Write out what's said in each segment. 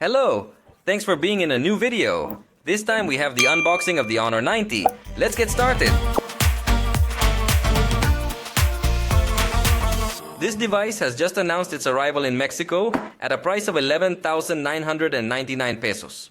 Hello! Thanks for being in a new video. This time we have the unboxing of the Honor 90. Let's get started! This device has just announced its arrival in Mexico at a price of 11,999 pesos.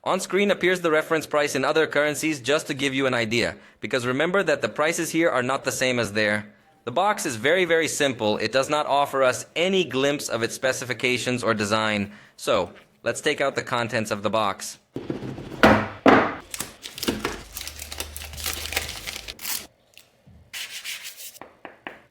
On screen appears the reference price in other currencies just to give you an idea, because remember that the prices here are not the same as there. The box is very simple. It does not offer us any glimpse of its specifications or design. So, let's take out the contents of the box.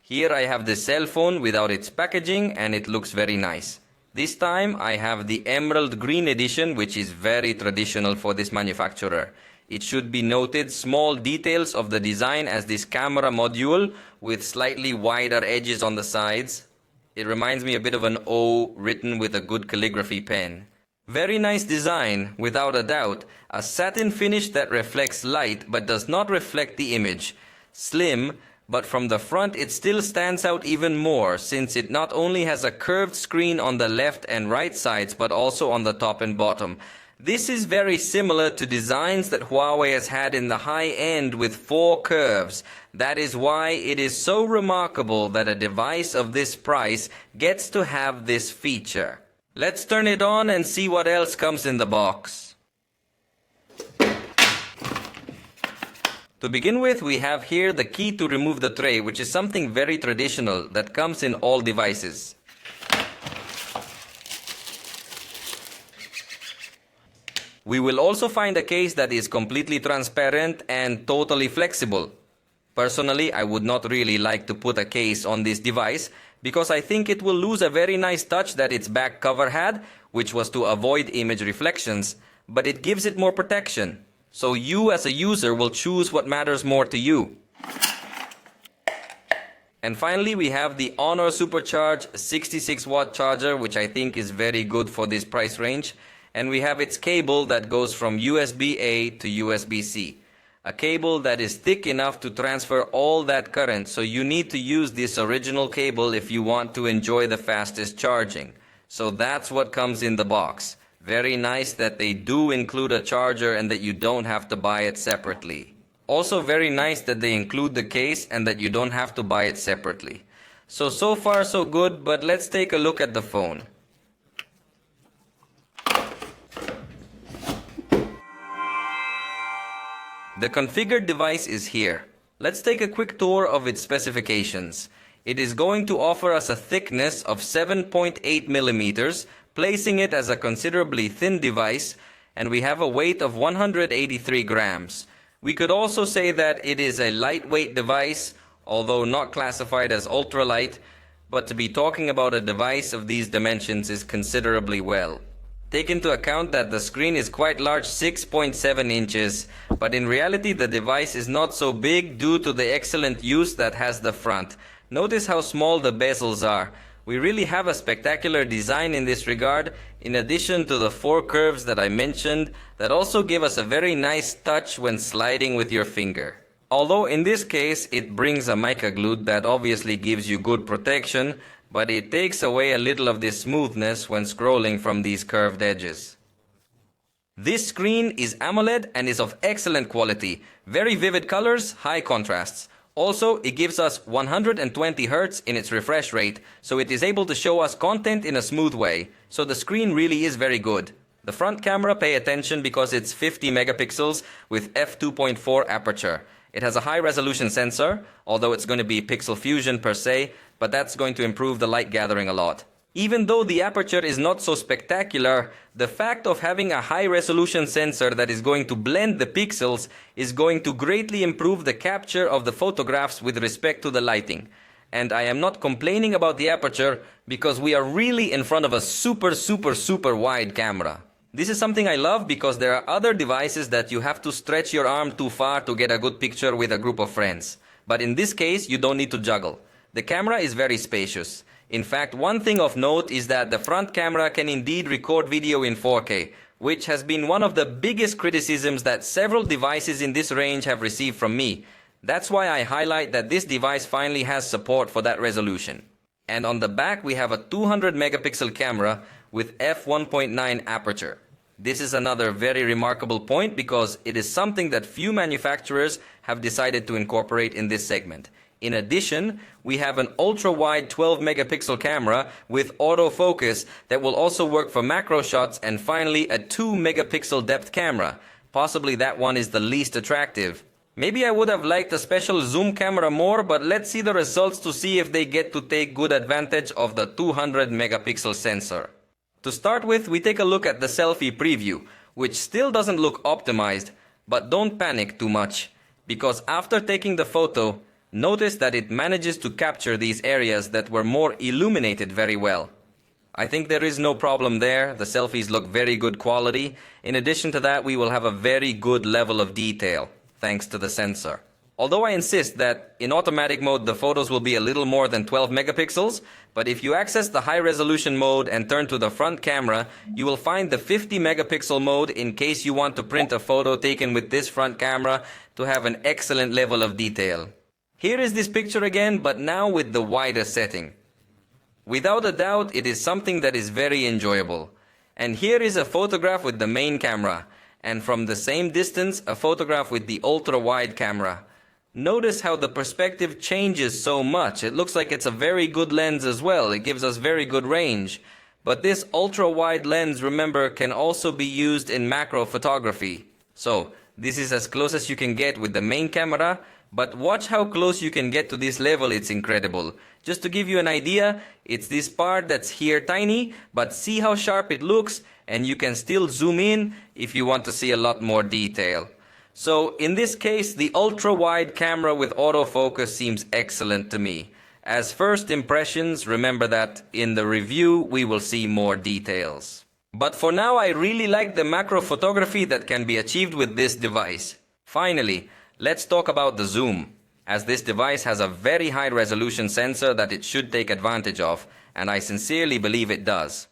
Here I have the cell phone without its packaging, and it looks very nice. This time I have the emerald green edition, which is very traditional for this manufacturer. It should be noted small details of the design as this camera module with slightly wider edges on the sides. It reminds me a bit of an O written with a good calligraphy pen. Very nice design, without a doubt. A satin finish that reflects light but does not reflect the image. Slim, but from the front it still stands out even more, since it not only has a curved screen on the left and right sides but also on the top and bottom. This is very similar to designs that Huawei has had in the high end with 4 curves. That is why it is so remarkable that a device of this price gets to have this feature. Let's turn it on and see what else comes in the box. To begin with, we have here the key to remove the tray, which is something very traditional that comes in all devices. We will also find a case that is completely transparent and totally flexible. Personally, I would not really like to put a case on this device because I think it will lose a very nice touch that its back cover had, which was to avoid image reflections, but it gives it more protection. So you as a user will choose what matters more to you. And finally, we have the Honor Supercharge 66-watt charger, which I think is very good for this price range. And we have its cable that goes from USB-A to USB-C. A cable that is thick enough to transfer all that current, so you need to use this original cable if you want to enjoy the fastest charging. So that's what comes in the box. Very nice that they do include a charger and that you don't have to buy it separately. Also very nice that they include the case and that you don't have to buy it separately. So far so good, but let's take a look at the phone. The configured device is here. Let's take a quick tour of its specifications. It is going to offer us a thickness of 7.8 millimeters, placing it as a considerably thin device, and we have a weight of 183 grams. We could also say that it is a lightweight device, although not classified as ultralight, but to be talking about a device of these dimensions is considerably well. Take into account that the screen is quite large, 6.7 inches, but in reality the device is not so big due to the excellent use that has the front. Notice how small the bezels are. We really have a spectacular design in this regard, in addition to the 4 curves that I mentioned that also give us a very nice touch when sliding with your finger. Although in this case it brings a mica glue that obviously gives you good protection, but it takes away a little of this smoothness when scrolling from these curved edges. This screen is AMOLED and is of excellent quality. Very vivid colors, high contrasts. Also, it gives us 120 Hz in its refresh rate, so it is able to show us content in a smooth way. So the screen really is very good. The front camera, pay attention because it's 50 megapixels with f2.4 aperture. It has a high resolution sensor, although it's going to be pixel fusion per se, but that's going to improve the light gathering a lot. Even though the aperture is not so spectacular, the fact of having a high resolution sensor that is going to blend the pixels is going to greatly improve the capture of the photographs with respect to the lighting. And I am not complaining about the aperture because we are really in front of a super wide camera. This is something I love because there are other devices that you have to stretch your arm too far to get a good picture with a group of friends. But in this case, you don't need to juggle. The camera is very spacious. In fact, one thing of note is that the front camera can indeed record video in 4K, which has been one of the biggest criticisms that several devices in this range have received from me. That's why I highlight that this device finally has support for that resolution. And on the back we have a 200 megapixel camera with f1.9 aperture. This is another very remarkable point because it is something that few manufacturers have decided to incorporate in this segment. In addition, we have an ultra-wide 12 megapixel camera with autofocus that will also work for macro shots, and finally a 2 megapixel depth camera. Possibly that one is the least attractive. Maybe I would have liked a special zoom camera more, but let's see the results to see if they get to take good advantage of the 200 megapixel sensor. To start with, we take a look at the selfie preview, which still doesn't look optimized, but don't panic too much, because after taking the photo, notice that it manages to capture these areas that were more illuminated very well. I think there is no problem there. The selfies look very good quality. In addition to that, we will have a very good level of detail, thanks to the sensor. Although I insist that in automatic mode the photos will be a little more than 12 megapixels, but if you access the high resolution mode and turn to the front camera, you will find the 50 megapixel mode in case you want to print a photo taken with this front camera to have an excellent level of detail. Here is this picture again, but now with the wider setting. Without a doubt, it is something that is very enjoyable. And here is a photograph with the main camera, and from the same distance, a photograph with the ultra-wide camera. Notice how the perspective changes so much. It looks like it's a very good lens as well. It gives us very good range. But this ultra-wide lens, remember, can also be used in macro photography. So, this is as close as you can get with the main camera, but watch how close you can get to this level. It's incredible. Just to give you an idea, it's this part that's here tiny, but see how sharp it looks, and you can still zoom in if you want to see a lot more detail. So in this case, the ultra-wide camera with autofocus seems excellent to me. As first impressions, remember that in the review we will see more details. But for now, I really like the macro photography that can be achieved with this device. Finally, let's talk about the zoom, as this device has a very high resolution sensor that it should take advantage of, and I sincerely believe it does.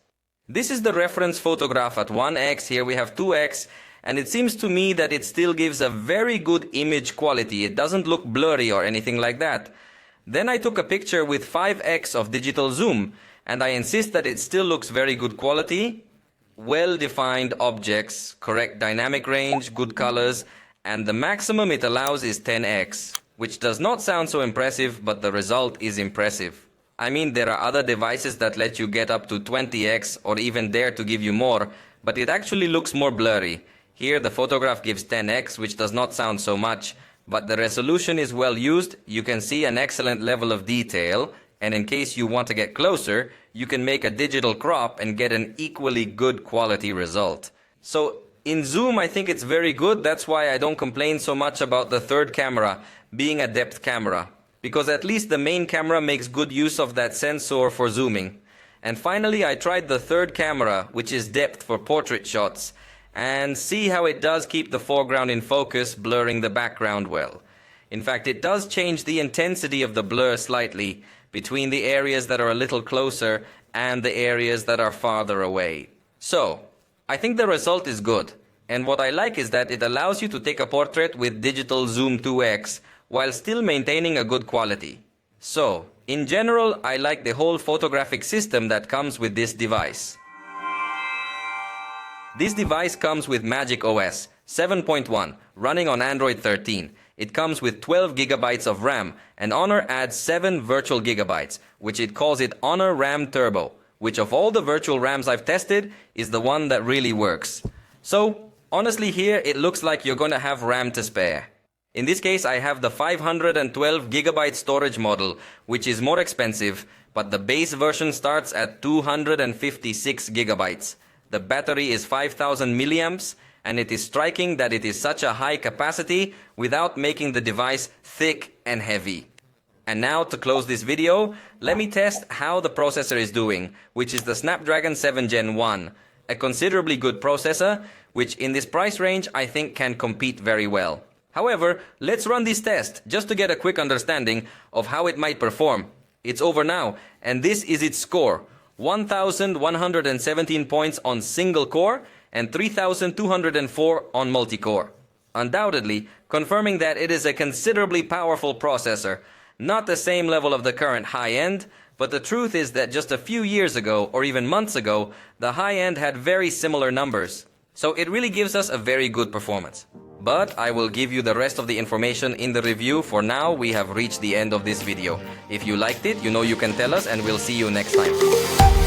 This is the reference photograph at 1x, here we have 2x, and it seems to me that it still gives a very good image quality. It doesn't look blurry or anything like that. Then I took a picture with 5x of digital zoom, and I insist that it still looks very good quality, well-defined objects, correct dynamic range, good colors, and the maximum it allows is 10x, which does not sound so impressive, but the result is impressive. I mean, there are other devices that let you get up to 20x or even dare to give you more, but it actually looks more blurry. Here the photograph gives 10x, which does not sound so much, but the resolution is well used. You can see an excellent level of detail, and in case you want to get closer, you can make a digital crop and get an equally good quality result. So in zoom, I think it's very good. That's why I don't complain so much about the third camera being a depth camera, because at least the main camera makes good use of that sensor for zooming. And finally, I tried the third camera, which is depth for portrait shots, and see how it does keep the foreground in focus, blurring the background well. In fact, it does change the intensity of the blur slightly between the areas that are a little closer and the areas that are farther away. So, I think the result is good, and what I like is that it allows you to take a portrait with digital zoom 2x while still maintaining a good quality. So, in general, I like the whole photographic system that comes with this device. This device comes with Magic OS 7.1 running on Android 13. It comes with 12 gigabytes of RAM, and Honor adds 7 virtual gigabytes, which it calls it Honor RAM Turbo, which of all the virtual RAMs I've tested is the one that really works. So, honestly here it looks like you're going to have RAM to spare. In this case I have the 512 gigabyte storage model, which is more expensive, but the base version starts at 256 gigabytes. The battery is 5000 milliamps, and it is striking that it is such a high capacity without making the device thick and heavy. And now to close this video, let me test how the processor is doing, which is the Snapdragon 7 Gen 1, a considerably good processor, which in this price range I think can compete very well. However, let's run this test just to get a quick understanding of how it might perform. It's over now, and this is its score. 1,117 points on single core and 3,204 on multi-core. Undoubtedly, confirming that it is a considerably powerful processor. Not the same level of the current high-end, But the truth is that just a few years ago, or even months ago, the high-end had very similar numbers. So it really gives us a very good performance. But I will give you the rest of the information in the review. For now, we have reached the end of this video. If you liked it, you know you can tell us, and we'll see you next time.